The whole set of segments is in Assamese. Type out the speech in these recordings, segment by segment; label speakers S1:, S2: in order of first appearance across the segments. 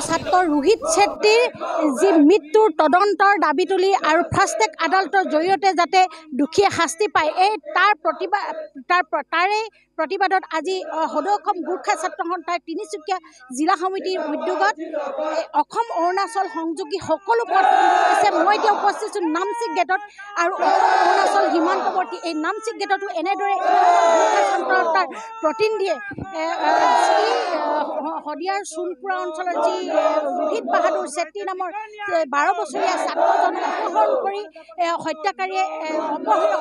S1: ছাত্ৰ ৰোহিত ছেত্ৰীৰ যি মৃত্যুৰ তদন্তৰ দাবী তুলি আৰু ফাষ্ট ট্ৰেক আদালতৰ জৰিয়তে যাতে দুখীয়ে শাস্তি পায় তাৰে প্ৰতিবাদত আজি সদৌ অসম গোৰ্খা ছাত্ৰ সন্থাৰ তিনিচুকীয়া জিলা সমিতিৰ উদ্যোগত অসম অৰুণাচল সংযোগী সকলো পথ হৈছে। মই এতিয়া উপস্থিত আছোঁ নামচিক গেটত আৰু অৰুণাচল সীমান্তৱৰ্তী এই নামচিক গেটতো এনেদৰে গোৰ্খা ছাত্ৰ সন্থাৰ প্ৰতিনিধিয়ে শদিয়াৰ সোণপুৰা অঞ্চলৰ যি ৰোহিত বাহাদুৰ ছেত্ৰী নামৰ 12 বছৰীয়া ছাত্ৰজনক অপহৰণ কৰি হত্যাকাৰীয়ে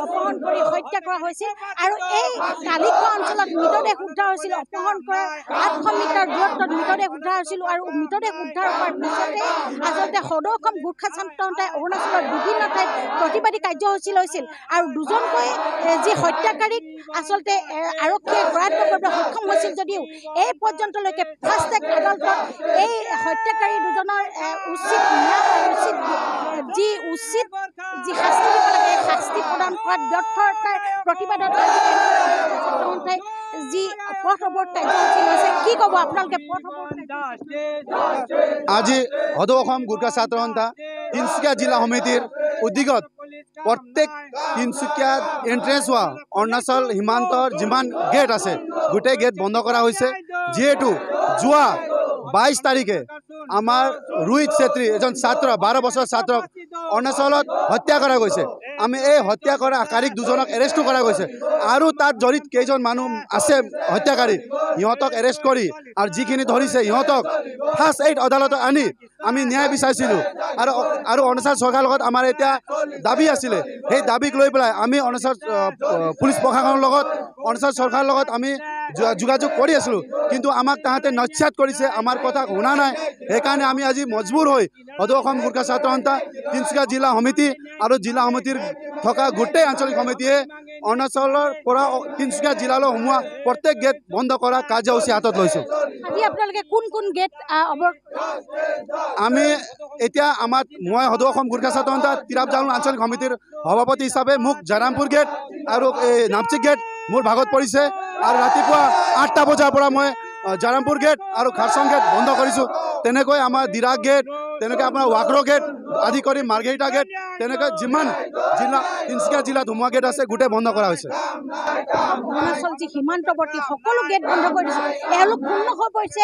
S1: অপহৰণ কৰি হত্যা কৰা হৈছিল আৰু এই কালিখোৱা অঞ্চলত মৃতদেহ উদ্ধাৰ হৈছিল। অপহৰণ কৰাৰ 800 মিটাৰ দূৰত্বত মৃতদেহ উদ্ধাৰ হৈছিল আৰু মৃতদেহ উদ্ধাৰ কৰাৰ পিছতে আচলতে সদৌ অসম গোৰ্খা ছাত্ৰ সন্থাই অৰুণাচলৰ বিভিন্ন ঠাইত প্ৰতিবাদী কাৰ্যসূচী লৈছিল আৰু দুজনকৈ যি হত্যাকাৰীক আচলতে আৰক্ষীয়ে কৰায়ত্ব কৰিবলৈ সক্ষম হৈছিল যদিও এই পৰ্যন্তলৈকে ফাষ্ট ট্ৰেক আদালতত এই হত্যাকাৰী দুজনৰ উচিত যি শাস্তি দিব লাগে শাস্তি প্ৰদান কৰাত ব্যৰ্থতাৰ প্ৰতিবাদত ছাত্ৰ সন্থাই যি পথ অৱৰোধ কাৰ্যসূচী লৈছে। কি ক'ব আপোনালোকে পথ অৱৰোধ?
S2: আজি সদৌ অসম গোৰ্খা ছাত্ৰ সন্থা তিনিচুকীয়া জিলা সমিতিৰ উদ্যোগত প্ৰত্যেক তিনিচুকীয়া এন্ট্ৰেন্স হোৱা অৰুণাচল সীমান্তৰ যিমান গেট আছে গোটেই গেট বন্ধ কৰা হৈছে। যিহেতু যোৱা 22 তাৰিখে আমাৰ ৰোহিত ছেত্ৰী এজন ছাত্ৰ 12 বছৰ ছাত্ৰক অৰুণাচলত হত্যা কৰা গৈছে। আমি এই হত্যা কৰা কাৰীক দুজনক এৰেষ্টো কৰা গৈছে আৰু তাত জড়িত কেইজন মানুহ আছে হত্যাকাৰী সিহঁতক এৰেষ্ট কৰি আৰু যিখিনি ধৰিছে সিহঁতক ফাৰ্ষ্ট এইড আদালতত আনি আমি ন্যায় বিচাৰিছিলোঁ আৰু অৰুণাচল চৰকাৰৰ লগত আমাৰ এতিয়া দাবী আছিলে। সেই দাবীক লৈ পেলাই আমি অৰুণাচল পুলিচ প্ৰশাসনৰ লগত অৰুণাচল চৰকাৰৰ লগত আমি যোগাযোগ কৰি আছিলোঁ, কিন্তু আমাক তাহাঁতে নস্যাৎ কৰিছে, আমাৰ কথা শুনা নাই। সেইকাৰণে আমি আজি মজবুৰ হৈ সদৌ অসম গোৰ্খা ছাত্ৰ সন্থা তিনিচুকীয়া জিলা সমিতি আৰু জিলা সমিতিৰ থকা গোটেই আঞ্চলিক সমিতিয়ে অৰুণাচলৰ পৰা তিনিচুকীয়া জিলালৈ সোমোৱা প্ৰত্যেক গেট বন্ধ কৰা কাৰ্যসূচী হাতত লৈছোঁ।
S1: আপোনালোকে কোন কোন গেট
S2: আমি এতিয়া মই সদৌ অসম গোৰ্খা ছাত্ৰ সন্থা তিৰাপ জালুং আঞ্চলিক সমিতিৰ সভাপতি হিচাপে মোক জাৰামপুৰ গেট আৰু এই নামচিক গেট মোৰ ভাগত পৰিছে আৰু ৰাতিপুৱা 8টা বজাৰ পৰা মই জাৰামপুৰ গেট আৰু খাৰচং গেট বন্ধ কৰিছোঁ। তেনেকৈ আমাৰ দিৰাক গেট, তেনেকৈ আপোনাৰ ৱাকৰো গেট আদি কৰি মাৰ্ঘেৰিটা গেট, তেনেকৈ যিমান জিলা তিনিচুকীয়া জিলাত সোমোৱা গেট আছে গোটেই বন্ধ কৰা হৈছে।
S1: অৰুণাচল যি সীমান্তৱৰ্তী সকলো গেট বন্ধ কৰি দিছে। এওঁলোক পূৰ্ণ হৈ পৰিছে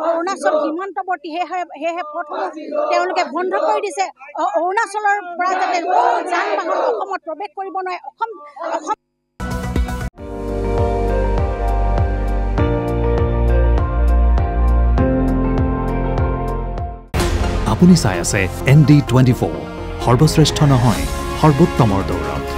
S1: অৰুণাচল সীমান্তৱৰ্তী সেয়েহে পথসমূহ তেওঁলোকে বন্ধ কৰি দিছে। অৰুণাচলৰ পৰা যাতে যান বাহন অসমত প্ৰৱেশ কৰিব নোৱাৰে। অসম
S3: আপুনি চাই আছে ND24 সৰ্বশ্ৰেষ্ঠ নহয় সৰ্বোত্তমৰ দৌৰত।